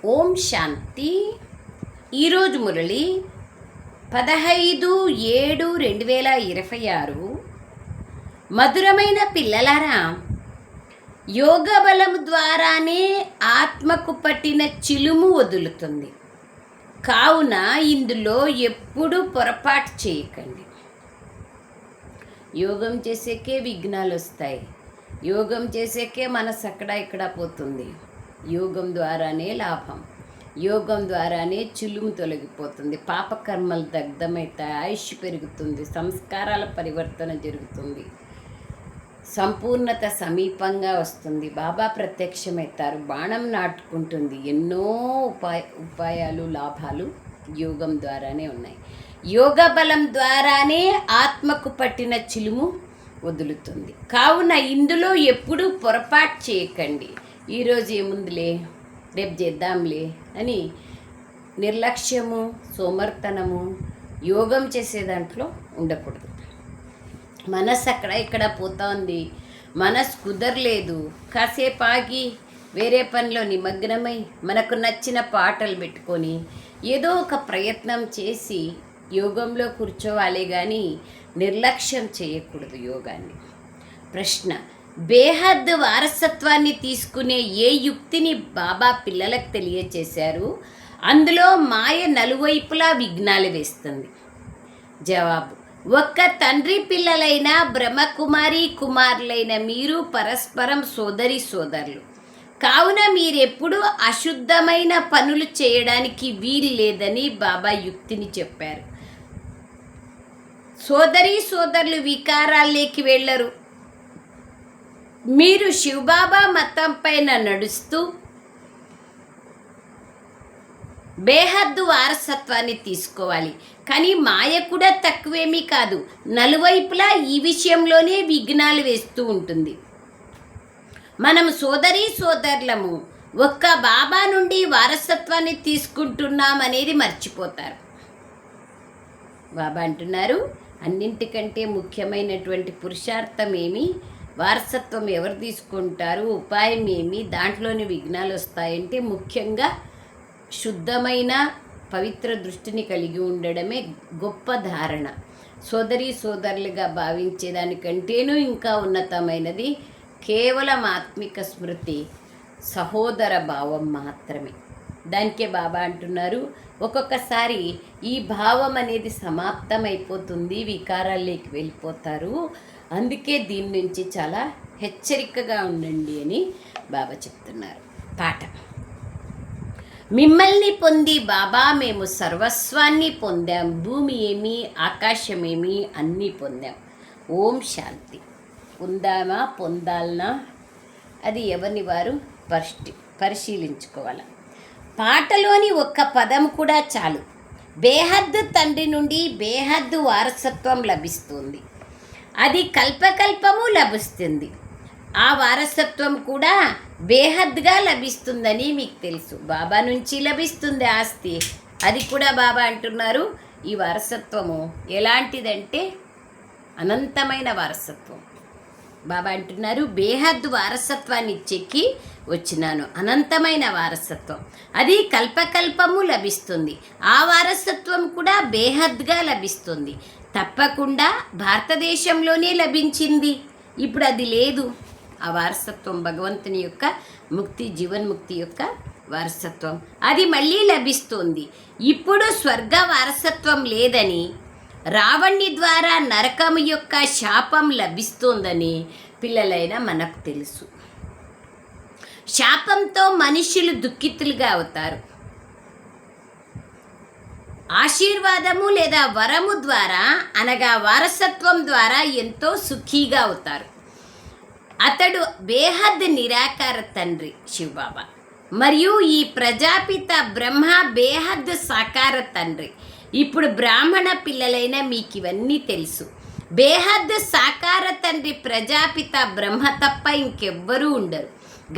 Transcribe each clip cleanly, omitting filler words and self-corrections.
ఓం శాంతి. ఈరోజు మురళి 15/7/2026. మధురమైన పిల్లలారా, యోగ బలము ద్వారానే ఆత్మకు పట్టిన చిలుము వదులుతుంది. కావున ఇందులో ఎప్పుడూ పొరపాటు చేయకండి. యోగం చేసేకే విఘ్నాలు వస్తాయి. యోగం చేసేకే మనసు అక్కడ ఇక్కడ పోతుంది. యోగం ద్వారానే లాభం. యోగం ద్వారానే చిలుము తొలగిపోతుంది. పాపకర్మలు దగ్ధమవుతాయి. ఆయుష్ పెరుగుతుంది. సంస్కారాల పరివర్తన జరుగుతుంది. సంపూర్ణత సమీపంగా వస్తుంది. బాబా ప్రత్యక్షమవుతారు. బాణం నాటుకుంటుంది. ఎన్నో ఉపాయాలు లాభాలు యోగం ద్వారానే ఉన్నాయి. యోగ బలం ద్వారానే ఆత్మకు పట్టిన చిలుము వదులుతుంది. కావున ఇందులో ఎప్పుడూ పొరపాటు చేయకండి. ఈరోజు ఏముందిలే, రేపు చేద్దాంలే అని నిర్లక్ష్యము, సోమర్తనము యోగం చేసే దాంట్లో ఉండకూడదు. మనసు అక్కడ ఇక్కడ పోతోంది, మనసు కుదరలేదు, కాసేపు ఆగి వేరే పనిలో నిమగ్నమై మనకు నచ్చిన పాటలు పెట్టుకొని ఏదో ఒక ప్రయత్నం చేసి యోగంలో కూర్చోవాలి, కానీ నిర్లక్ష్యం చేయకూడదు యోగాన్ని. ప్రశ్న: బేహద్ వారసత్వాన్ని తీసుకునే ఏ యుక్తిని బాబా పిల్లలకు తెలియచేశారు? అందులో మాయ నలువైపులా విఘ్నాలు వేస్తుంది. జవాబు: ఒక్క తండ్రి పిల్లలైన బ్రహ్మకుమారి కుమారులైన మీరు పరస్పరం సోదరి సోదరులు. కావున మీరెప్పుడూ అశుద్ధమైన పనులు చేయడానికి వీలు లేదని బాబా యుక్తిని చెప్పారు. సోదరి సోదరులు వికారాల్లోకి వెళ్ళరు. మీరు శివబాబా మతం పైన నడుస్తూ బేహద్దు వారసత్వాన్ని తీసుకోవాలి. కానీ మాయ కూడా తక్కువేమీ కాదు. నలువైపులా ఈ విషయంలోనే విఘ్నాలు వేస్తూ ఉంటుంది. మనం సోదరీ సోదరులము, ఒక్క బాబా నుండి వారసత్వాన్ని తీసుకుంటున్నామనేది మర్చిపోతారు. బాబా అంటున్నారు, అన్నింటికంటే ముఖ్యమైనటువంటి పురుషార్థం ఏమి, వారసత్వం ఎవరు తీసుకుంటారు, ఉపాయం ఏమి, దాంట్లోని విఘ్నాలు వస్తాయంటే ముఖ్యంగా శుద్ధమైన పవిత్ర దృష్టిని కలిగి ఉండడమే గొప్ప ధారణ. సోదరీ సోదరులుగా భావించేదానికంటేనూ ఇంకా ఉన్నతమైనది కేవలం ఆత్మిక స్మృతి, సహోదర భావం మాత్రమే. దానికే బాబా అంటున్నారు, ఒక్కొక్కసారి ఈ భావం అనేది సమాప్తమైపోతుంది, వికారాల్లోకి వెళ్ళిపోతారు. అందుకే దీని నుంచి చాలా హెచ్చరికగా ఉండండి అని బాబా చెప్తున్నారు. పాట: మిమ్మల్ని పొంది బాబా మేము సర్వస్వాన్ని పొందాం. భూమి ఏమి, ఆకాశమేమి అన్నీ పొందాం. ఓం శాంతి. పొందామా, పొందాలనా, అది ఎవరిని వారు పరిశీలించుకోవాలి. పాటలోని ఒక్క పదం కూడా చాలు. బేహద్దు తండ్రి నుండి బేహద్దు వారసత్వం లభిస్తుంది. అది కల్పకల్పము లభిస్తుంది. ఆ వారసత్వం కూడా బేహద్గా లభిస్తుందని మీకు తెలుసు. బాబా నుంచి లభిస్తుంది ఆస్తి. అది కూడా బాబా అంటున్నారు, ఈ వారసత్వము ఎలాంటిదంటే అనంతమైన వారసత్వం. బాబా అంటున్నారు, బేహద్దు వారసత్వాన్ని చెక్కి వచ్చినాను, అనంతమైన వారసత్వం. అది కల్పకల్పము లభిస్తుంది. ఆ వారసత్వం కూడా బేహద్గా లభిస్తుంది. తప్పకుండా భారతదేశంలోనే లభించింది. ఇప్పుడు అది లేదు. ఆ వారసత్వం భగవంతుని యొక్క ముక్తి, జీవన్ముక్తి యొక్క వారసత్వం, అది మళ్ళీ లభిస్తుంది. ఇప్పుడు స్వర్గ వారసత్వం లేదని, రావణుని ద్వారా నరకము యొక్క శాపం లభిస్తోందని పిల్లలైన మనకు తెలుసు. శాపంతో మనుషులు దుఃఖితులుగా అవుతారు. ఆశీర్వాదము లేదా వరము ద్వారా, అనగా వారసత్వం ద్వారా ఎంతో సుఖీగా అవుతారు. అతడు బేహద్ నిరాకార తండ్రి శివబాబా, మరియు ఈ ప్రజాపిత బ్రహ్మ బేహద్ సాకార తండ్రి. ఇప్పుడు బ్రాహ్మణ పిల్లలైన మీకు ఇవన్నీ తెలుసు. బేహద్ సాకార తండ్రి ప్రజాపిత బ్రహ్మ తప్ప ఇంకెవ్వరూ ఉండరు.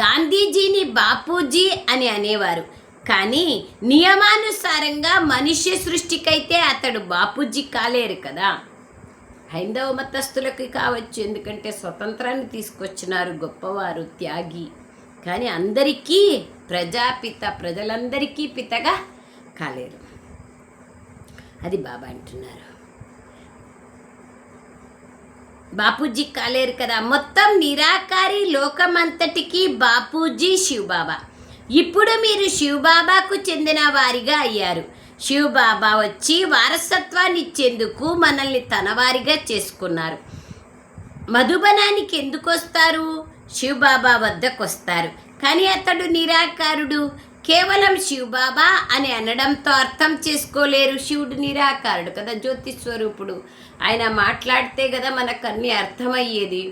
గాంధీజీని బాపూజీ అని అనేవారు, కానీ నియమానుసారంగా మనుష్య సృష్టికైతే అతడు బాపూజీ కాలేరు కదా. హైందవ మతస్థులకి కావచ్చు, ఎందుకంటే స్వతంత్రాన్ని తీసుకొచ్చినారు, గొప్పవారు, త్యాగి. కానీ అందరికీ ప్రజాపిత, ప్రజలందరికీ పితగా కాలేరు. అది బాబా అంటున్నారు. బాపూజీ కాలేరు కదా, మొత్తం నిరాకారి లోకమంతటికి బాపూజీ శివబాబా. ఇప్పుడు మీరు శివబాబాకు చెందిన వారిగా అయ్యారు. శివబాబా వచ్చి వారసత్వాన్ని ఇచ్చేందుకు మనల్ని తనవారిగా చేసుకున్నారు. మధుబనానికి ఎందుకు వస్తారు? శివబాబా వద్దకు వస్తారు. కానీ అతడు నిరాకారుడు. కేవలం శివబాబా అని అనడంతో అర్థం చేసుకోలేరు. శివుడు నిరాకారుడు కదా, జ్యోతి స్వరూపుడు. ఆయన మాట్లాడితే కదా మనకు అన్నీ అర్థమయ్యేది.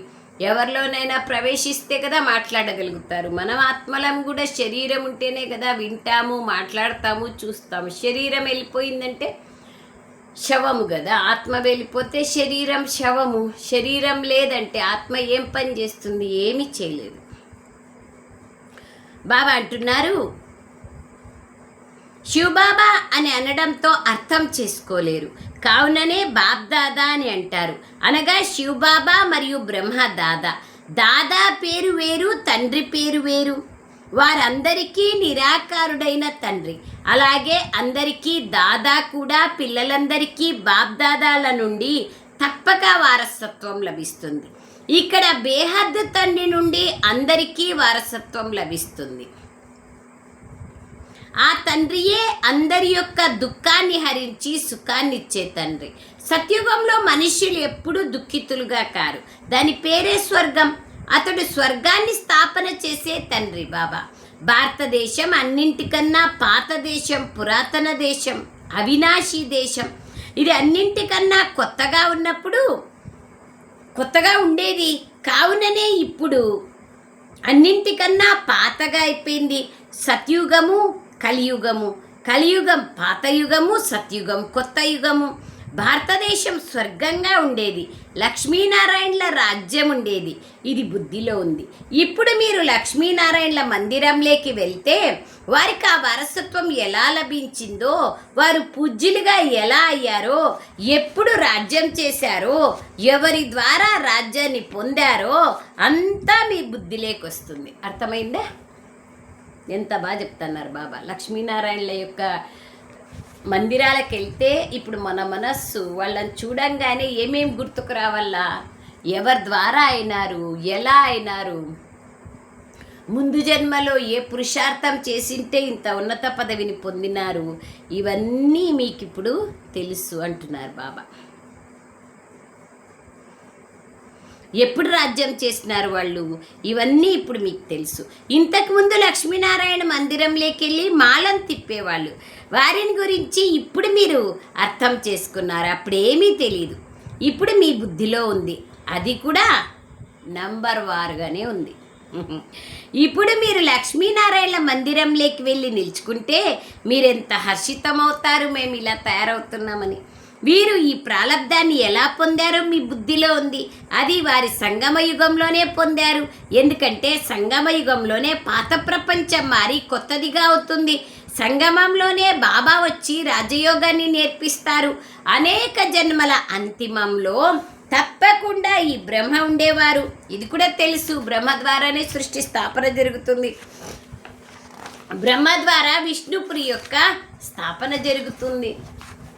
ఎవరిలోనైనా ప్రవేశిస్తే కదా మాట్లాడగలుగుతారు. మనం ఆత్మలం కూడా శరీరం ఉంటేనే కదా వింటాము, మాట్లాడతాము, చూస్తాము. శరీరం వెళ్ళిపోయిందంటే శవము కదా, ఆత్మ వెళ్ళిపోతే శరీరం శవము. శరీరం లేదంటే ఆత్మ ఏం పని చేస్తుంది? ఏమీ చేయలేదు. బాబా అంటున్నారు, శివబాబా అని అనడంతో అర్థం చేసుకోలేరు. కావుననే బాబ్దాదా అని అంటారు. అనగా శివబాబా మరియు బ్రహ్మ దాదా. దాదా పేరు వేరు, తండ్రి పేరు వేరు. వారందరికీ నిరాకారుడైన తండ్రి. అలాగే అందరికీ దాదా కూడా పిల్లలందరికీ బాబ్దాదాల నుండి తప్పక వారసత్వం లభిస్తుంది. ఇక్కడ బేహద్దు తండ్రి నుండి అందరికీ వారసత్వం లభిస్తుంది. ఆ తండ్రియే అందరి యొక్క దుఃఖాన్ని హరించి సుఖాన్ని ఇచ్చే తండ్రి. సత్యుగంలో మనుష్యులు ఎప్పుడూ దుఃఖితులుగా కారు. దాని పేరే స్వర్గం. అతడు స్వర్గాన్ని స్థాపన చేసే తండ్రి బాబా. భారతదేశం అన్నింటికన్నా పాత దేశం, పురాతన దేశం, అవినాశీ దేశం. ఇది అన్నింటికన్నా కొత్తగా ఉన్నప్పుడు కొత్తగా ఉండేది. కావుననే ఇప్పుడు అన్నింటికన్నా పాతగా అయిపోయింది. సత్యుగము, కలియుగము. కలియుగం పాత యుగము, సత్యుగం కొత్త యుగము. భారతదేశం స్వర్గంగా ఉండేది. లక్ష్మీనారాయణల రాజ్యం ఉండేది. ఇది బుద్ధిలో ఉంది. ఇప్పుడు మీరు లక్ష్మీనారాయణల మందిరంలోకి వెళ్తే వారికి ఆ వారసత్వం ఎలా లభించిందో, వారు పూజ్యులుగా ఎలా అయ్యారో, ఎప్పుడు రాజ్యం చేశారో, ఎవరి ద్వారా రాజ్యాన్ని పొందారో అంతా మీ బుద్ధిలోకి వస్తుంది. అర్థమైందా? ఎంత బాగా చెప్తున్నారు బాబా. లక్ష్మీనారాయణల యొక్క మందిరాలకు వెళ్తే ఇప్పుడు మన మనస్సు వాళ్ళని చూడంగానే ఏమేమి గుర్తుకు రావాలా, ఎవరి ద్వారా అయినారు, ఎలా అయినారు, ముందు జన్మలో ఏ పురుషార్థం చేసింటే ఇంత ఉన్నత పదవిని పొందినారు, ఇవన్నీ మీకు ఇప్పుడు తెలుసు అంటున్నారు బాబా. ఎప్పుడు రాజ్యం చేసినారు వాళ్ళు, ఇవన్నీ ఇప్పుడు మీకు తెలుసు. ఇంతకుముందు లక్ష్మీనారాయణ మందిరంలోకి వెళ్ళి మాలను తిప్పేవాళ్ళు. వారిని గురించి ఇప్పుడు మీరు అర్థం చేసుకున్నారు. అప్పుడేమీ తెలియదు. ఇప్పుడు మీ బుద్ధిలో ఉంది. అది కూడా నంబర్ వారుగానే ఉంది. ఇప్పుడు మీరు లక్ష్మీనారాయణ మందిరంలోకి వెళ్ళి నిల్చుకుంటే మీరెంత హర్షితమవుతారు, మేము ఇలా తయారవుతున్నామని. వీరు ఈ ప్రాలబ్ధాన్ని ఎలా పొందారో మీ బుద్ధిలో ఉంది. అది వారి సంగమయుగంలోనే పొందారు. ఎందుకంటే సంగమయుగంలోనే పాత ప్రపంచం మారి కొత్తదిగా అవుతుంది. సంగమంలోనే బాబా వచ్చి రాజయోగాన్ని నేర్పిస్తారు. అనేక జన్మల అంతిమంలో తప్పకుండా ఈ బ్రహ్మ ఉండేవారు. ఇది కూడా తెలుసు. బ్రహ్మ ద్వారానే సృష్టి స్థాపన జరుగుతుంది. బ్రహ్మ ద్వారా విష్ణుపురి యొక్క స్థాపన జరుగుతుంది.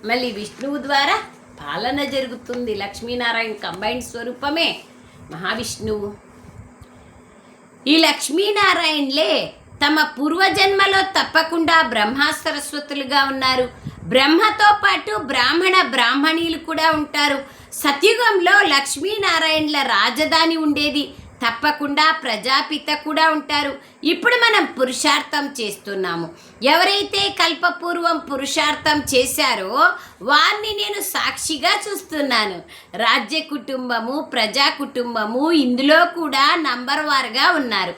మళ్ళీ విష్ణువు ద్వారా పాలన జరుగుతుంది. లక్ష్మీనారాయణ కంబైన్డ్ స్వరూపమే మహావిష్ణువు. ఈ లక్ష్మీనారాయణలే తమ పూర్వజన్మలో తప్పకుండా బ్రహ్మ సరస్వతులుగా ఉన్నారు. బ్రహ్మతో పాటు బ్రాహ్మణీలు కూడా ఉంటారు. సత్యుగంలో లక్ష్మీనారాయణల రాజధాని ఉండేది. తప్పకుండా ప్రజాపిత కూడా ఉంటారు. ఇప్పుడు మనం పురుషార్థం చేస్తున్నాము. ఎవరైతే కల్పపూర్వం పురుషార్థం చేశారో వారిని నేను సాక్షిగా చూస్తున్నాను. రాజ్య కుటుంబము, ప్రజా కుటుంబము ఇందులో కూడా నంబర్ వారుగా ఉన్నారు.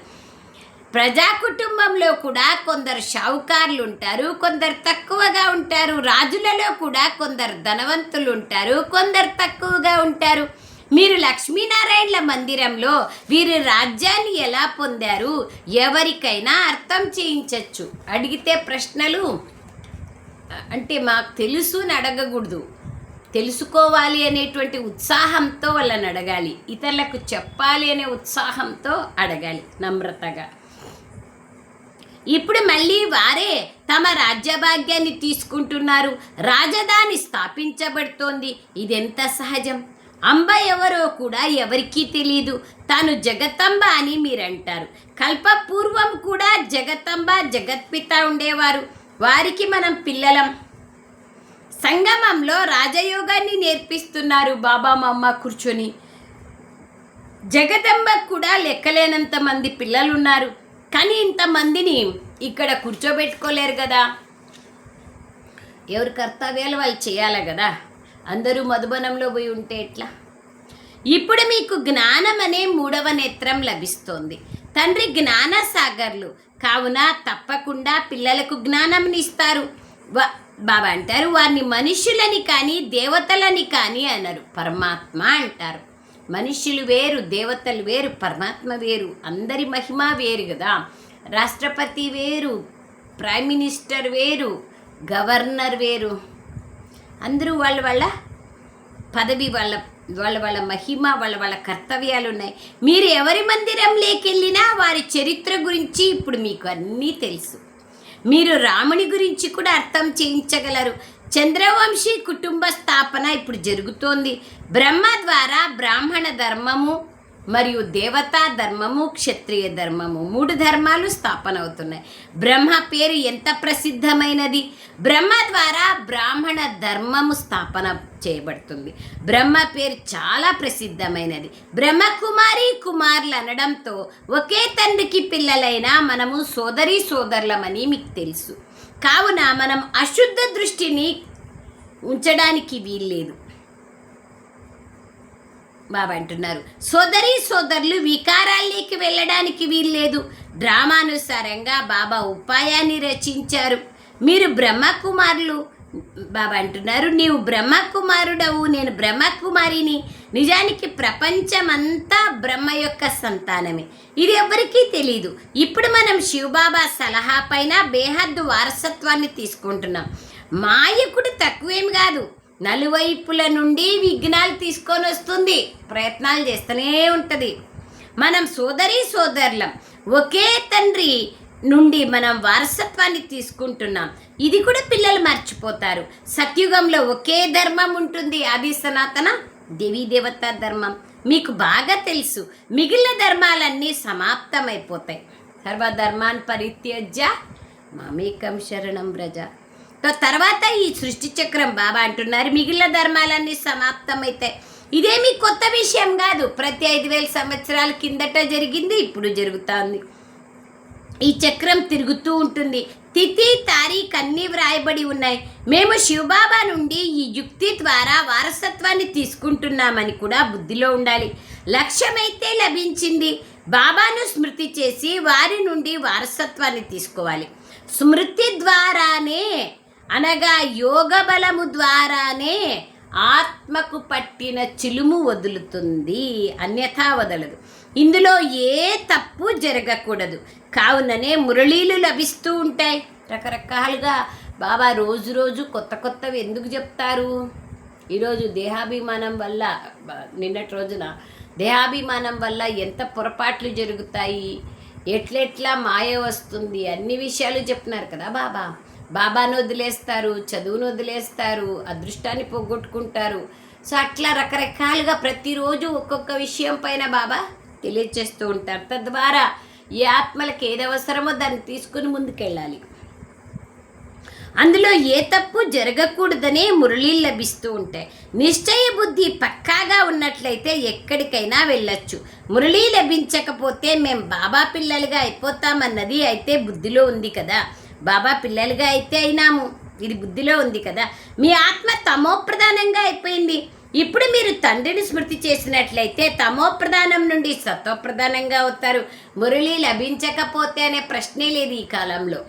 ప్రజా కుటుంబంలో కూడా కొందరు షావుకారులు ఉంటారు, కొందరు తక్కువగా ఉంటారు. రాజులలో కూడా కొందరు ధనవంతులు ఉంటారు, కొందరు తక్కువగా ఉంటారు. మీరు లక్ష్మీనారాయణల మందిరంలో వీరి రాజ్యాన్ని ఎలా పొందారు ఎవరికైనా అర్థం చేయించవచ్చు. అడిగితే ప్రశ్నలు అంటే మాకు తెలుసు అని అడగకూడదు. తెలుసుకోవాలి అనేటువంటి ఉత్సాహంతో వాళ్ళని అడగాలి. ఇతరులకు చెప్పాలి అనే ఉత్సాహంతో అడగాలి, నమ్రతగా. ఇప్పుడు మళ్ళీ వారే తమ రాజ్యభాగ్యాన్ని తీసుకుంటున్నారు. రాజధాని స్థాపించబడుతోంది. ఇదెంత సహజం. అంబ ఎవరో కూడా ఎవరికీ తెలియదు. తాను జగతంబ అని మీరంటారు. కల్పపూర్వం కూడా జగతంబ జగత్పిత ఉండేవారు. వారికి మనం పిల్లలం. సంగమంలో రాజయోగాన్ని నేర్పిస్తున్నారు బాబా మమ్మ కూర్చొని. జగదంబకు కూడా లెక్కలేనంత మంది పిల్లలున్నారు. కానీ ఇంతమందిని ఇక్కడ కూర్చోబెట్టుకోలేరు కదా. ఎవరి కర్తవ్యాలు వాళ్ళు చేయాలి కదా. అందరూ మధుబనంలో పోయి ఉంటే ఎట్లా? ఇప్పుడు మీకు జ్ఞానం అనే 3వ నేత్రం లభిస్తోంది. తండ్రి జ్ఞాన సాగర్లు కావున తప్పకుండా పిల్లలకు జ్ఞానంని ఇస్తారు. బాబా అంటారు వారిని మనుషులని కానీ దేవతలని కానీ అనరు, పరమాత్మ అంటారు. మనుషులు వేరు, దేవతలు వేరు, పరమాత్మ వేరు. అందరి మహిమ వేరు కదా. రాష్ట్రపతి వేరు, ప్రైమ్ మినిస్టర్ వేరు, గవర్నర్ వేరు. అందరూ వాళ్ళ పదవి, వాళ్ళ మహిమ, వాళ్ళ కర్తవ్యాలు ఉన్నాయి. మీరు ఎవరి మందిరంలోకి వెళ్ళినా వారి చరిత్ర గురించి ఇప్పుడు మీకు అన్నీ తెలుసు. మీరు రాముని గురించి కూడా అర్థం చేయించగలరు. చంద్రవంశీ కుటుంబ స్థాపన ఇప్పుడు జరుగుతోంది. బ్రహ్మ ద్వారా బ్రాహ్మణ ధర్మము మరియు దేవతా ధర్మము, క్షత్రియ ధర్మము 3 ధర్మాలు స్థాపన అవుతున్నాయి. బ్రహ్మ పేరు ఎంత ప్రసిద్ధమైనది. బ్రహ్మ ద్వారా బ్రాహ్మణ ధర్మము స్థాపన చేయబడుతుంది. బ్రహ్మ పేరు చాలా ప్రసిద్ధమైనది. బ్రహ్మకుమారి కుమారులు అనడంతో ఒకే తండ్రికి పిల్లలైన మనము సోదరీ సోదరులమని మీకు తెలుసు. కావున మనం అశుద్ధ దృష్టిని ఉంచడానికి వీల్లేదు. బాబా అంటున్నారు సోదరీ సోదరులు వికారాల్లోకి వెళ్ళడానికి వీల్లేదు. డ్రామానుసారంగా బాబా ఉపాయాన్ని రచించారు. మీరు బ్రహ్మకుమారులు. బాబా అంటున్నారు నీవు బ్రహ్మకుమారుడవు, నేను బ్రహ్మకుమారిని. నిజానికి ప్రపంచమంతా బ్రహ్మ యొక్క సంతానమే. ఇది ఎవరికీ తెలీదు. ఇప్పుడు మనం శివబాబా సలహా పైన బేహద్దు వారసత్వాన్ని తీసుకుంటున్నాం. మాయకుడు తక్కువేం కాదు. నలువైపుల నుండి విఘ్నాలు తీసుకొని వస్తుంది, ప్రయత్నాలు చేస్తూనే ఉంటుంది. మనం సోదరీ సోదరులం. ఒకే తండ్రి నుండి మనం వారసత్వాన్ని తీసుకుంటున్నాం. ఇది కూడా పిల్లలు మర్చిపోతారు. సత్యుగంలో ఒకే ధర్మం ఉంటుంది, అది సనాతన దేవీ దేవతా ధర్మం. మీకు బాగా తెలుసు. మిగిలిన ధర్మాలన్నీ సమాప్తమైపోతాయి. సర్వధర్మాన్ పరిత్యజ్య మామేకం శరణం వ్రజ. తర్వాత ఈ సృష్టి చక్రం బాబా అంటున్నారు మిగిలిన ధర్మాలన్నీ సమాప్తమైతాయి. ఇదేమీ కొత్త విషయం కాదు. ప్రతి 5000 సంవత్సరాల కిందట జరిగింది, ఇప్పుడు జరుగుతుంది. ఈ చక్రం తిరుగుతూ ఉంటుంది. తిథి తారీఖు అన్నీ వ్రాయబడి ఉన్నాయి. మేము శివబాబా నుండి ఈ యుక్తి ద్వారా వారసత్వాన్ని తీసుకుంటున్నామని కూడా బుద్ధిలో ఉండాలి. లక్ష్యమైతే లభించింది. బాబాను స్మృతి చేసి వారి నుండి వారసత్వాన్ని తీసుకోవాలి. స్మృతి ద్వారానే అనగా యోగ బలము ద్వారానే ఆత్మకు పట్టిన చిలుము వదులుతుంది, అన్యథా వదలదు. ఇందులో ఏ తప్పు జరగకూడదు. కావుననే మురళీలు లభిస్తూ ఉంటాయి రకరకాలుగా. బాబా రోజు రోజు కొత్త కొత్తవి ఎందుకు చెప్తారు? ఈరోజు దేహాభిమానం వల్ల, నిన్నటి రోజున దేహాభిమానం వల్ల ఎంత పొరపాట్లు జరుగుతాయి, ఎట్లెట్లా మాయ వస్తుంది, అన్ని విషయాలు చెప్తున్నారు కదా బాబా. బాబాను వదిలేస్తారు, చదువును వదిలేస్తారు, అదృష్టాన్ని పోగొట్టుకుంటారు. సో అట్లా రకరకాలుగా ప్రతిరోజు ఒక్కొక్క విషయం పైన బాబా తెలియచేస్తూ ఉంటారు. తద్వారా ఏ ఆత్మలకు ఏది అవసరమో దాన్ని తీసుకుని ముందుకెళ్ళాలి. అందులో ఏ తప్పు జరగకూడదనే మురళీలు లభిస్తూ ఉంటాయి. నిశ్చయ బుద్ధి పక్కాగా ఉన్నట్లయితే ఎక్కడికైనా వెళ్ళొచ్చు. మురళీ లభించకపోతే మేము బాబా పిల్లలుగా అయిపోతామన్నది అయితే బుద్ధిలో ఉంది కదా. బాబా పిల్లలుగా అయితే అయినాము, ఇది బుద్ధిలో ఉంది కదా. మీ ఆత్మ తమోప్రధానంగా అయిపోయింది. ఇప్పుడు మీరు తండ్రిని స్మృతి చేసినట్లయితే తమోప్రధానం నుండి సత్వప్రధానంగా అవుతారు. మురళి లభించకపోతే అనే ప్రశ్నే లేదు ఈ కాలంలో.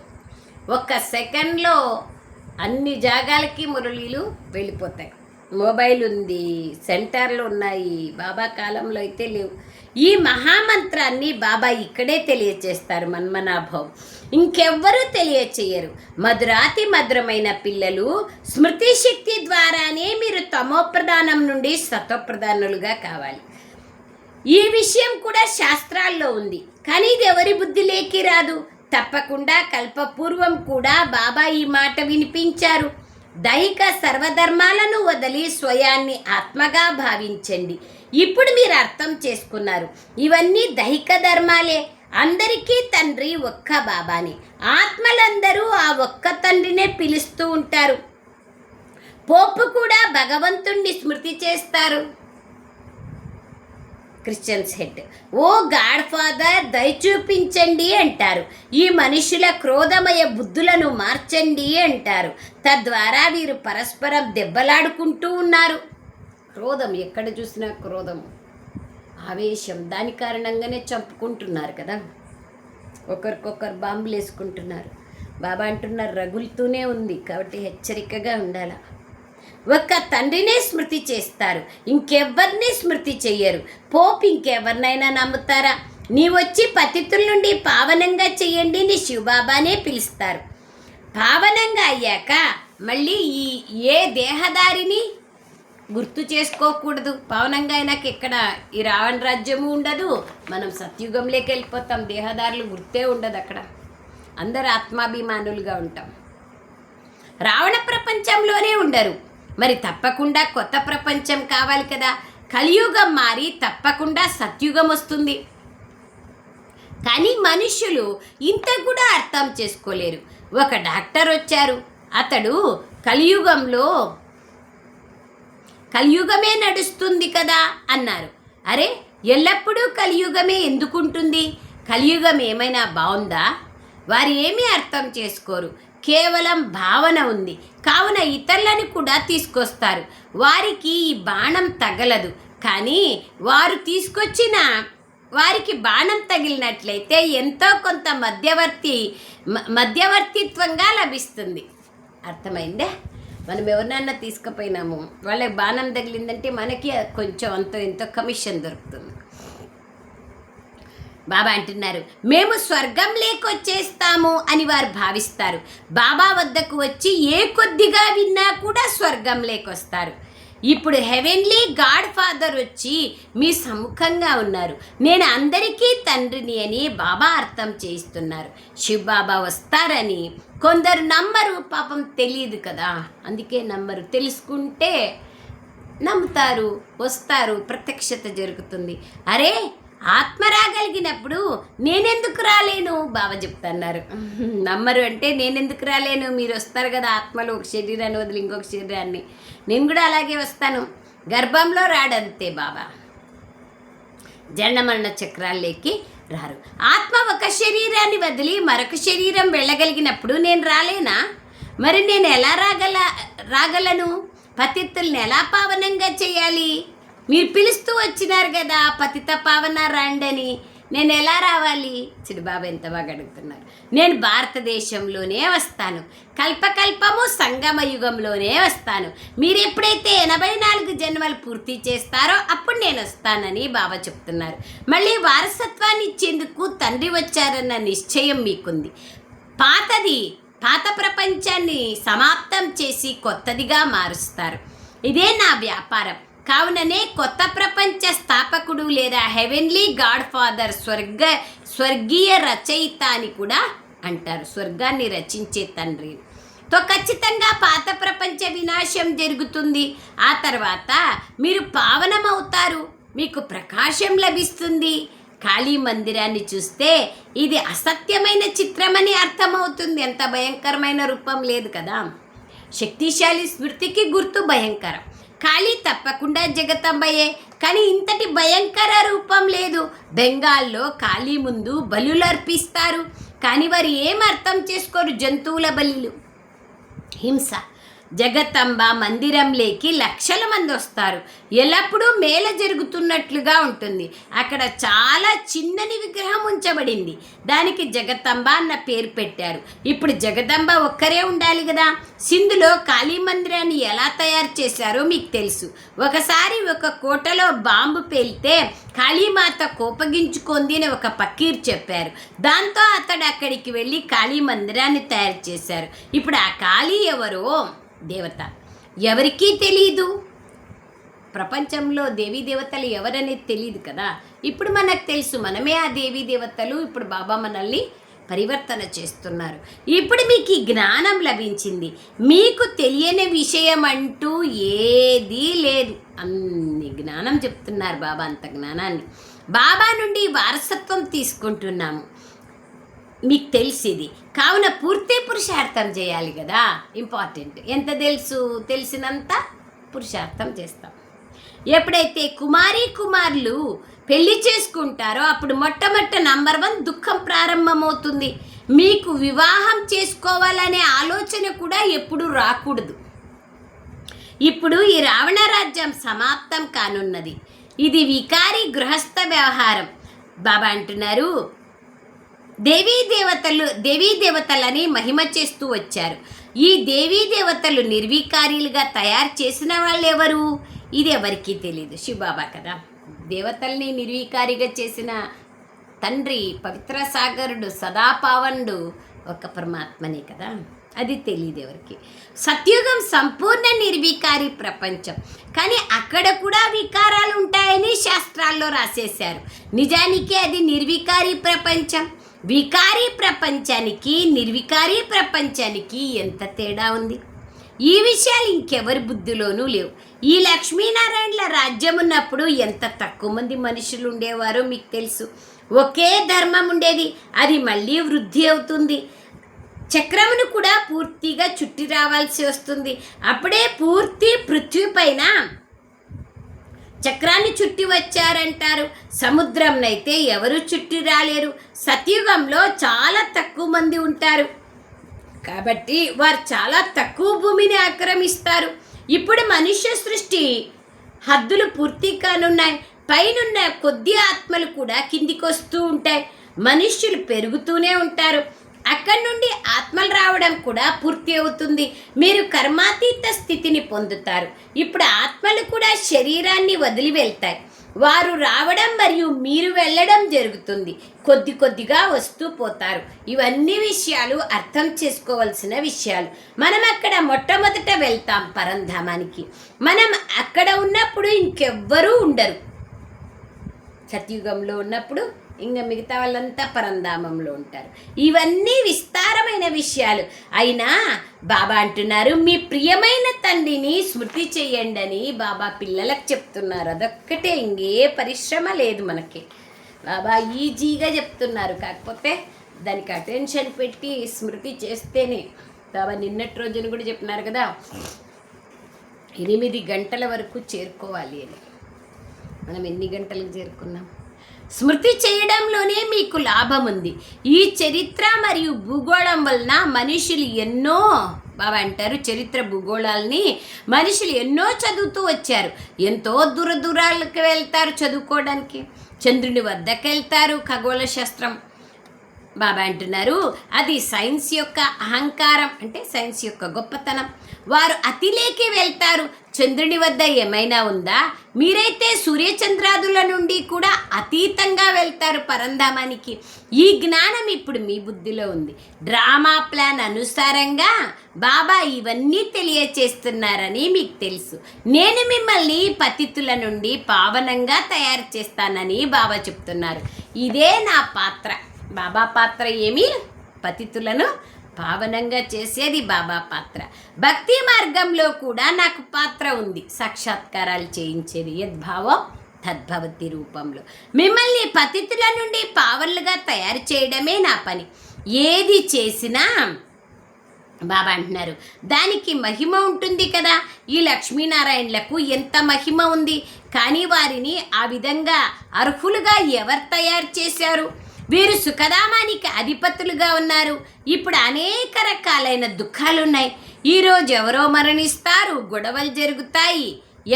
ఒక్క సెకండ్లో అన్ని జాగాలకి మురళీలు వెళ్ళిపోతాయి. మొబైల్ ఉంది, సెంటర్లు ఉన్నాయి. బాబా కాలంలో అయితే లేవు. ఈ మహామంత్రాన్ని బాబా ఇక్కడే తెలియచేస్తారు. మన్మనాభావం ఇంకెవ్వరూ తెలియచేయరు. మధురాతి మధురమైన పిల్లలు, స్మృతి శక్తి ద్వారానే మీరు తమోప్రధానం నుండి సత్వప్రధానులుగా కావాలి. ఈ విషయం కూడా శాస్త్రాల్లో ఉంది. కానీ ఇది ఎవరి బుద్ధిలోకి రాదు. తప్పకుండా కల్పపూర్వం కూడా బాబా ఈ మాట వినిపించారు. దైహిక సర్వధర్మాలను వదిలి స్వయాన్ని ఆత్మగా భావించండి. ఇప్పుడు మీరు అర్థం చేసుకున్నారు, ఇవన్నీ దైహిక ధర్మాలే. అందరికీ తండ్రి ఒక్క బాబాని. ఆత్మలందరూ ఆ ఒక్క తండ్రినే పిలుస్తూ ఉంటారు. పోపు కూడా భగవంతుణ్ణి స్మృతి చేస్తారు. క్రిస్టియన్స్ హెడ్, ఓ గాడ్ ఫాదర్ దయ చూపించండి అంటారు. ఈ మనుషుల క్రోధమయ బుద్ధులను మార్చండి అంటారు. తద్వారా వీరు పరస్పరం దెబ్బలాడుకుంటూ ఉన్నారు. క్రోధం, ఎక్కడ చూసినా క్రోధం, ఆవేశం, దాని కారణంగానే చంపుకుంటున్నారు కదా. ఒకరికొకరు బాంబులు వేసుకుంటున్నారు. బాబా అంటున్నారు రగులుతూనే ఉంది, కాబట్టి హెచ్చరికగా ఉండాలి. ఒక్క తండ్రినే స్మృతి చేస్తారు, ఇంకెవ్వరిని స్మృతి చెయ్యరు. పోప్ ఇంకెవరినైనా నమ్ముతారా? నీవొచ్చి పతితుల నుండి పావనంగా చెయ్యండి నీ శివబాబానే పిలుస్తారు. పావనంగా అయ్యాక మళ్ళీ ఏ దేహదారిని గుర్తు చేసుకోకూడదు. పావనంగా అయినాక ఇక్కడ ఈ రావణ రాజ్యము ఉండదు, మనం సత్యుగంలోకి వెళ్ళిపోతాం. దేహదారులు గుర్తే ఉండదు అక్కడ, అందరు ఆత్మాభిమానులుగా ఉంటాం. రావణ ప్రపంచంలోనే ఉండరు. మరి తప్పకుండా కొత్త ప్రపంచం కావాలి కదా. కలియుగం మారి తప్పకుండా సత్యుగం వస్తుంది. కానీ మనుషులు ఇంత కూడా అర్థం చేసుకోలేరు. ఒక డాక్టర్ వచ్చారు, అతడు కలియుగమే నడుస్తుంది కదా అన్నారు. అరే, ఎల్లప్పుడూ కలియుగమే ఎందుకుంటుంది? కలియుగం ఏమైనా బాగుందా? వారు ఏమీ అర్థం చేసుకోరు. కేవలం భావన ఉంది కావున ఇతరులను కూడా తీసుకొస్తారు. వారికి ఈ బాణం తగలదు, కానీ వారికి బాణం తగిలినట్లయితే ఎంతో కొంత మధ్యవర్తిత్వంగా లభిస్తుంది. అర్థమైందే? మనం ఎవరినన్నా తీసుకుపోయినాము, వాళ్ళకి బాణం తగిలిందంటే మనకి కొంచెం ఎంతో కమిషన్ దొరుకుతుంది. బాబా అంటున్నారు, మేము స్వర్గం లేకొచ్చేస్తాము అని వారు భావిస్తారు. బాబా వద్దకు వచ్చి ఏ కొద్దిగా విన్నా కూడా స్వర్గం లేకొస్తారు. ఇప్పుడు హెవెన్లీ గాడ్ ఫాదర్ వచ్చి మీ సముఖంగా ఉన్నారు. నేను అందరికీ తండ్రిని అని బాబా అర్థం చేయిస్తున్నారు. శివ్ బాబా వస్తారని కొందరు నమ్మరు, పాపం తెలియదు కదా, అందుకే నమ్మరు. తెలుసుకుంటే నమ్ముతారు, వస్తారు, ప్రత్యక్షత జరుగుతుంది. అరే, ఆత్మ రాగలిగినప్పుడు నేనెందుకు రాలేను బాబా చెప్తున్నారు. నమ్మరు అంటే నేనెందుకు రాలేను, మీరు వస్తారు కదా ఆత్మలో, ఒక శరీరాన్ని వదిలి ఇంకొక శరీరాన్ని. నేను కూడా అలాగే వస్తాను, గర్భంలో రాడంతే బాబా. జనమరణ చక్రాల్లోకి రారు. ఆత్మ ఒక శరీరాన్ని వదిలి మరొక శరీరం వెళ్ళగలిగినప్పుడు నేను రాలేనా? మరి నేను ఎలా రాగలను? పతితుల్ని ఎలా పావనంగా చేయాలి? మీరు పిలుస్తూ వచ్చినారు కదా పతిత పావన రండని, నేను ఎలా రావాలి? చిరుబాబు ఎంత బాగా అడుగుతున్నారు. నేను భారతదేశంలోనే వస్తాను, కల్పకల్పము సంగమ యుగంలోనే వస్తాను. మీరు ఎప్పుడైతే 84 జన్మలు పూర్తి చేస్తారో అప్పుడు నేను వస్తానని బాబా చెప్తున్నారు. మళ్ళీ వారసత్వాన్ని ఇచ్చేందుకు తండ్రి వచ్చారన్న నిశ్చయం మీకుంది. పాత ప్రపంచాన్ని సమాప్తం చేసి కొత్తదిగా మారుస్తారు. ఇదే నా వ్యాపారం. కావుననే కొత్త ప్రపంచ స్థాపకుడు లేదా హెవెన్లీ గాడ్ ఫాదర్ స్వర్గీయ రచయిత అని కూడా అంటారు. స్వర్గాన్ని రచించే తండ్రి. తో ఖచ్చితంగా పాత ప్రపంచ వినాశం జరుగుతుంది. ఆ తర్వాత మీరు పావనమవుతారు, మీకు ప్రకాశం లభిస్తుంది. కాళీ మందిరాన్ని చూస్తే ఇది అసత్యమైన చిత్రమని అర్థమవుతుంది. ఎంత భయంకరమైన రూపం లేదు కదా. శక్తిశాలి స్మృతికి గుర్తు భయంకరం. కాళీ తప్పకుండా జగతంబయే, కానీ ఇంతటి భయంకర రూపం లేదు. బెంగాల్లో కాళీ ముందు బలులు అర్పిస్తారు, కానీ వారు ఏం అర్థం చేసుకోరు. జంతువుల బలులు, హింస. జగతంబ మందిరంలోకి లక్షల మంది వస్తారు. ఎల్లప్పుడూ మేళ జరుగుతున్నట్లుగా ఉంటుంది. అక్కడ చాలా చిన్నని విగ్రహం ఉంచబడింది, దానికి జగతంబ అన్న పేరు పెట్టారు. ఇప్పుడు జగదంబ ఒక్కరే ఉండాలి కదా. సింధులో కాళీ మందిరాన్ని ఎలా తయారు చేశారో మీకు తెలుసు. ఒకసారి ఒక కోటలో బాంబు పేలితే కాళీమాత కోపగించుకుంది అని ఒక పకీర్ చెప్పారు. దాంతో అతడు అక్కడికి వెళ్ళి కాళీ మందిరాన్ని తయారు చేశారు. ఇప్పుడు ఆ కాళీ ఎవరో దేవత ఎవరికీ తెలీదు. ప్రపంచంలో దేవీ దేవతలు ఎవరనేది తెలియదు కదా. ఇప్పుడు మనకు తెలుసు, మనమే ఆ దేవీ దేవతలు. ఇప్పుడు బాబా మనల్ని పరివర్తన చేస్తున్నారు. ఇప్పుడు మీకు ఈ జ్ఞానం లభించింది. మీకు తెలియని విషయం అంటూ ఏదీ లేదు. అన్ని జ్ఞానం చెప్తున్నారు బాబా. అంత జ్ఞానాన్ని బాబా నుండి వారసత్వం తీసుకుంటున్నాము. మీకు తెలిసింది కావున పూర్తి పురుషార్థం చేయాలి కదా, ఇంపార్టెంట్. ఎంత తెలిసినంత పురుషార్థం చేస్తాం. ఎప్పుడైతే కుమారులు పెళ్లి చేసుకుంటారో అప్పుడు మొట్టమొదట నంబర్ 1 దుఃఖం ప్రారంభమవుతుంది. మీకు వివాహం చేసుకోవాలనే ఆలోచన కూడా ఎప్పుడు రాకూడదు. ఇప్పుడు ఈ రావణ రాజ్యం సమాప్తం కానున్నది. ఇది వికారి గృహస్థ వ్యవహారం. బాబా అంటున్నారు, దేవీ దేవతలని మహిమ చేస్తూ వచ్చారు. ఈ దేవీ దేవతలు నిర్వికారీలుగా తయారు చేసిన వాళ్ళు ఎవరు? ఇది ఎవరికీ తెలియదు. శివబాబా కదా దేవతల్ని నిర్వికారిగా చేసిన తండ్రి, పవిత్ర సాగరుడు, సదాపావనుడు ఒక పరమాత్మనే కదా. అది తెలియదు ఎవరికి. సత్యుగం సంపూర్ణ నిర్వికారి ప్రపంచం. కానీ అక్కడ కూడా వికారాలు ఉంటాయని శాస్త్రాల్లో రాసేశారు. నిజానికి అది నిర్వికారి ప్రపంచం. వికారీ ప్రపంచానికి నిర్వికారీ ప్రపంచానికి ఎంత తేడా ఉంది! ఈ విషయాలు ఇంకెవరి బుద్ధిలోనూ లేవు. ఈ లక్ష్మీనారాయణల రాజ్యం ఉన్నప్పుడు ఎంత తక్కువ మంది మనుషులు ఉండేవారో మీకు తెలుసు. ఒకే ధర్మం ఉండేది, అది మళ్ళీ వృద్ధి అవుతుంది. చక్రమును కూడా పూర్తిగా చుట్టి రావాల్సి వస్తుంది. అప్పుడే పూర్తి పృథ్వీ పైన చక్రాన్ని చుట్టి వచ్చారంటారు. సముద్రంనైతే ఎవరు చుట్టి రాలేరు. సత్యుగంలో చాలా తక్కువ మంది ఉంటారు కాబట్టి వారు చాలా తక్కువ భూమిని ఆక్రమిస్తారు. ఇప్పుడు మనుష్య సృష్టి హద్దులు పూర్తి కానున్నాయి. పైనున్న కొద్ది ఆత్మలు కూడా కిందికి వస్తూ ఉంటాయి. మనుష్యులు పెరుగుతూనే ఉంటారు. అక్కడి నుండి ఆత్మలు రావడం కూడా పూర్తి అవుతుంది. మీరు కర్మాతీత స్థితిని పొందుతారు. ఇప్పుడు ఆత్మలు కూడా శరీరాన్ని వదిలి వెళ్తాయి. వారు రావడం మరియు మీరు వెళ్ళడం జరుగుతుంది. కొద్దిగా వస్తూ పోతారు. ఇవన్నీ విషయాలు అర్థం చేసుకోవాల్సిన విషయాలు. మనం అక్కడ మొట్టమొదట వెళ్తాం పరంధామానికి. మనం అక్కడ ఉన్నప్పుడు ఇంకెవ్వరూ ఉండరు. సత్యుగంలో ఉన్నప్పుడు ఇంకా మిగతా వాళ్ళంతా పరంధామంలో ఉంటారు. ఇవన్నీ విస్తారమైన విషయాలు. అయినా బాబా అంటున్నారు, మీ ప్రియమైన తండ్రిని స్మృతి చేయండి అని బాబా పిల్లలకు చెప్తున్నారు. అదొక్కటే, ఇంకే పరిశ్రమ లేదు మనకి. బాబా ఈజీగా చెప్తున్నారు. కాకపోతే దానికి అటెన్షన్ పెట్టి స్మృతి చేస్తేనే. బాబా నిన్నటి రోజున కూడా చెప్పినారు కదా, 8 గంటల వరకు చేరుకోవాలి అని. మనం ఎన్ని గంటలకు చేరుకున్నాం? స్మృతి చేయడంలోనే మీకు లాభం ఉంది. ఈ చరిత్ర మరియు భూగోళం వలన మనుషులు ఎన్నో, బాబా అంటారు, చరిత్ర భూగోళాలని మనుషులు ఎన్నో చదువుతూ వచ్చారు. ఎంతో దూరాలకు వెళ్తారు చదువుకోవడానికి. చంద్రుని వద్దకు వెళ్తారు. ఖగోళ శాస్త్రం. బాబా అంటున్నారు, అది సైన్స్ యొక్క అహంకారం, అంటే సైన్స్ యొక్క గొప్పతనం. వారు అతిలేకి వెళ్తారు. చంద్రుని వద్ద ఏమైనా ఉందా? మీరైతే సూర్యచంద్రాదుల నుండి కూడా అతీతంగా వెళ్తారు పరంధామానికి. ఈ జ్ఞానం ఇప్పుడు మీ బుద్ధిలో ఉంది. డ్రామా ప్లాన్ అనుసారంగా బాబా ఇవన్నీ తెలియచేస్తున్నారని మీకు తెలుసు. నేను మిమ్మల్ని పతితుల నుండి పావనంగా తయారు చేస్తానని బాబా చెప్తున్నారు. ఇదే నా పాత్ర. బాబా పాత్ర ఏమి? పతితులను పావనంగా చేసేది బాబా పాత్ర. భక్తి మార్గంలో కూడా నాకు పాత్ర ఉంది. సాక్షాత్కారాలు చేయించేది యద్భావం తద్భవతి రూపంలో. మిమ్మల్ని పతితుల నుండి పావనులుగా తయారు చేయడమే నా పని. ఏది చేసినా బాబా అంటున్నారు దానికి మహిమ ఉంటుంది కదా. ఈ లక్ష్మీనారాయణలకు ఎంత మహిమ ఉంది. కానీ వారిని ఆ విధంగా అర్హులుగా ఎవరు తయారు చేశారు? వీరు సుఖధామానికి అధిపతులుగా ఉన్నారు. ఇప్పుడు అనేక రకాలైన దుఃఖాలున్నాయి. ఈరోజు ఎవరో మరణిస్తారు, గొడవలు జరుగుతాయి.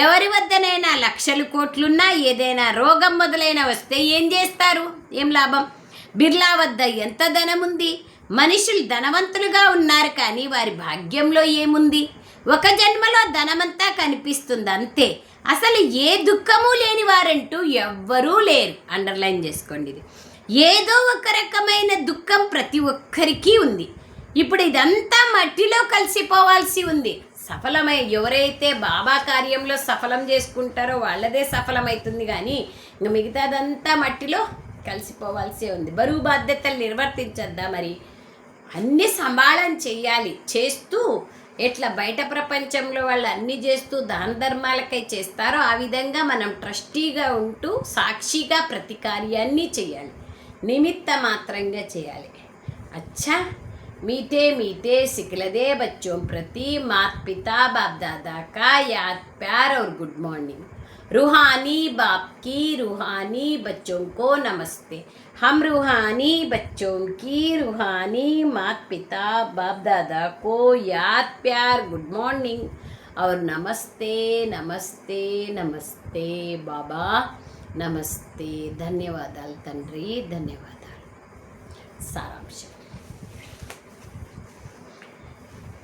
ఎవరి వద్దనైనా లక్షలు కోట్లున్నా ఏదైనా రోగం మొదలైన వస్తే ఏం చేస్తారు? ఏం లాభం? బిర్లా వద్ద ఎంత ధనం ఉంది? మనుషులు ధనవంతులుగా ఉన్నారు, కానీ వారి భాగ్యంలో ఏముంది? ఒక జన్మలో ధనమంతా కనిపిస్తుంది అంతే. అసలు ఏ దుఃఖము లేని వారంటూ ఎవ్వరూ లేరు. అండర్లైన్ చేసుకోండి. ఇది ఏదో ఒక రకమైన దుఃఖం ప్రతి ఒక్కరికి ఉంది. ఇప్పుడు ఇదంతా మట్టిలో కలిసిపోవాల్సి ఉంది. ఎవరైతే బాబా కార్యంలో సఫలం చేసుకుంటారో వాళ్ళదే సఫలమవుతుంది. కానీ ఇంకా మిగతాదంతా మట్టిలో కలిసిపోవాల్సి ఉంది. బరువు బాధ్యతలు నిర్వర్తించద్దా మరి? అన్నీ సంభాళన చెయ్యాలి. చేస్తూ ఎట్లా బయట ప్రపంచంలో వాళ్ళు అన్నీ చేస్తూ దాన ధర్మాలకై చేస్తారో ఆ విధంగా మనం ట్రస్టీగా ఉంటూ సాక్షిగా ప్రతి కార్యాన్ని చేయాలి, నిమిత్త మాత్రంగా చేయాలి. अच्छा मीठे मीठे सिखलदे बच्चों प्रति माता पिता बाप दादा का याद प्यार और गुड मॉर्निंग. रूहानी बाप की रूहानी बच्चों को नमस्ते. हम रूहानी बच्चों की रूहानी माता पिता बाप दादा को याद प्यार गुड मॉर्निंग और नमस्ते नमस्ते नमस्ते बाबा नमस्ते. ధన్యవాదాలు తండ్రి, ధన్యవాదాలు. సారాంశం: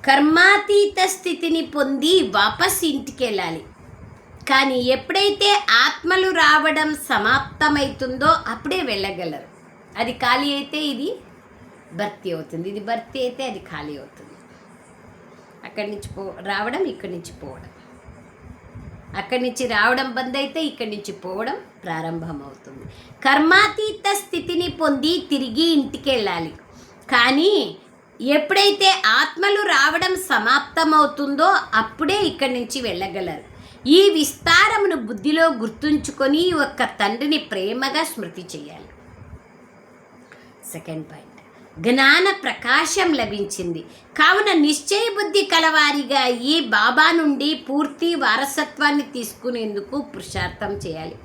కర్మాతీత స్థితిని పొంది వాపస్ ఇంటికి వెళ్ళాలి. కానీ ఎప్పుడైతే ఆత్మలు రావడం సమాప్తమవుతుందో అప్పుడే వెళ్ళగలరు. అది ఖాళీ అయితే ఇది భర్తీ అవుతుంది, ఇది భర్తీ అయితే అది ఖాళీ అవుతుంది. అక్కడి నుంచి రావడం, ఇక్కడి నుంచి పోవడం, అక్కడి నుంచి రావడం బంద్ అయితే ఇక్కడి నుంచి పోవడం ప్రారంభమవుతుంది. కర్మాతీత స్థితిని పొంది తిరిగి ఇంటికి వెళ్ళాలి. కానీ ఎప్పుడైతే ఆత్మలు రావడం సమాప్తమవుతుందో అప్పుడే ఇక్కడి నుంచి వెళ్ళగలరు. ఈ విస్తారమును బుద్ధిలో గుర్తుంచుకొని ఒక్క తండ్రిని ప్రేమగా స్మృతి చేయాలి. సెకండ్ పాయింట్: జ్ఞాన ప్రకాశం లభించింది కావున నిశ్చయ బుద్ధి కలవారిగా ఈ బాబా నుండి పూర్తి వారసత్వాన్ని తీసుకునేందుకు పురుషార్థం చేయాలి.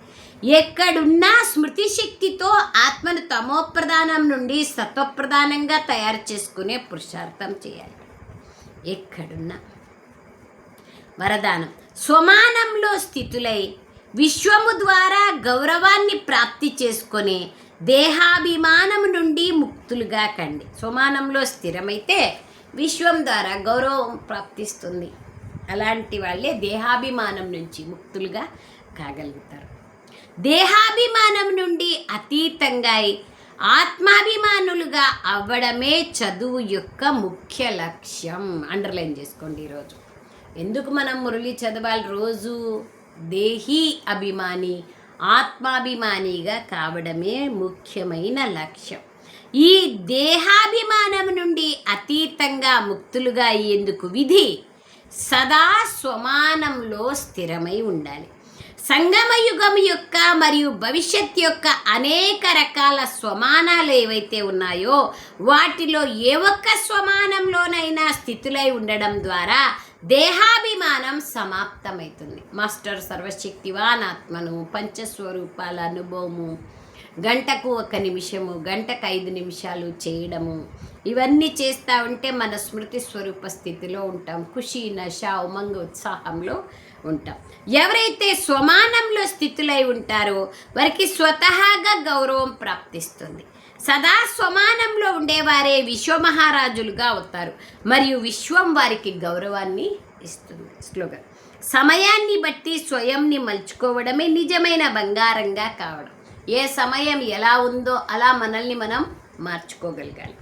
ఎక్కడున్నా స్మృతి శక్తితో ఆత్మను తమోప్రధానం నుండి సత్వప్రధానంగా తయారు చేసుకునే పురుషార్థం చేయాలి. ఎక్కడున్నా. వరదానం: స్వమానంలో స్థితులై విశ్వము ద్వారా గౌరవాన్ని ప్రాప్తి చేసుకొని దేహాభిమానం నుండి ముక్తులుగా కండి. స్వమానంలో స్థిరమైతే విశ్వం ద్వారా గౌరవం ప్రాప్తిస్తుంది. అలాంటి వాళ్ళే దేహాభిమానం నుంచి ముక్తులుగా కాగలుగుతారు. దేహాభిమానం నుండి అతీతంగా ఆత్మాభిమానులుగా అవ్వడమే చదువు యొక్క ముఖ్య లక్ష్యం. అండర్లైన్ చేసుకోండి ఈరోజు. ఎందుకు మనం మురళి చదవాలి రోజు? దేహీ అభిమాని ఆత్మాభిమానిగా కావడమే ముఖ్యమైన లక్ష్యం. ఈ దేహాభిమానం నుండి అతీతంగా ముక్తులుగా అయ్యేందుకు విధి సదా స్వమానంలో స్థిరమై ఉండాలి. సంగమయుగం యొక్క మరియు భవిష్యత్ యొక్క అనేక రకాల స్వమానాలు ఏవైతే ఉన్నాయో వాటిలో ఏ ఒక్క స్వమానంలోనైనా స్థితులై ఉండడం ద్వారా దేహాభిమానం సమాప్తమవుతుంది. మాస్టర్ సర్వశక్తివాన్ ఆత్మను పంచస్వరూపాల అనుభవము, గంటకు 1 నిమిషము, గంటకు 5 నిమిషాలు చేయడము, ఇవన్నీ చేస్తూ ఉంటే మన స్మృతి స్వరూప స్థితిలో ఉంటాం. ఖుషి, నష, ఉమంగ, ఉత్సాహంలో ఉంటాం. ఎవరైతే స్వమానంలో స్థితులై ఉంటారో వారికి స్వతహాగా గౌరవం ప్రాప్తిస్తుంది. సదా స్వమానంలో ఉండేవారే విశ్వమహారాజులుగా అవుతారు మరియు విశ్వం వారికి గౌరవాన్ని ఇస్తుంది. స్లోగన్: సమయాన్ని బట్టి స్వయంని మలుచుకోవడమే నిజమైన బంగారంగా కావడం. ఏ సమయం ఎలా ఉందో అలా మనల్ని మనం మార్చుకోగలగాలి.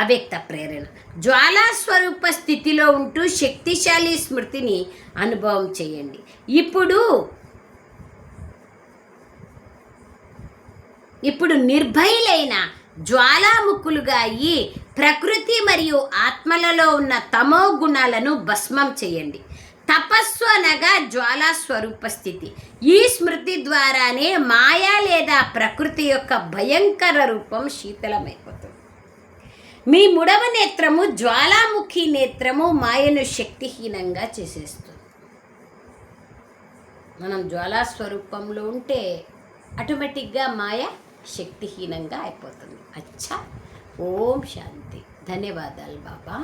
అవ్యక్త ప్రేరణ: జ్వాలా స్వరూప స్థితిలో ఉంటూ శక్తిశాలి స్మృతిని అనుభవం చేయండి. ఇప్పుడు నిర్భయులైన జ్వాలాముఖులుగా అయ్యి ప్రకృతి మరియు ఆత్మలలో ఉన్న తమో గుణాలను భస్మం చేయండి. తపస్సు అనగా జ్వాలా స్వరూప స్థితి. ఈ స్మృతి ద్వారానే మాయా లేదా ప్రకృతి యొక్క భయంకర రూపం శీతలమైపోతుంది. మీ మూడవ నేత్రము జ్వాలాముఖి నేత్రము మాయను శక్తిహీనంగా చేసేస్తుంది. మనం జ్వాలా స్వరూపంలో ఉంటే ఆటోమేటిక్గా మాయ శక్తిహీనంగా అయిపోతుంది. అచ్చా, ఓం శాంతి. ధన్యవాదాలు బాబా,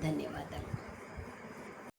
ధన్యవాదాలు.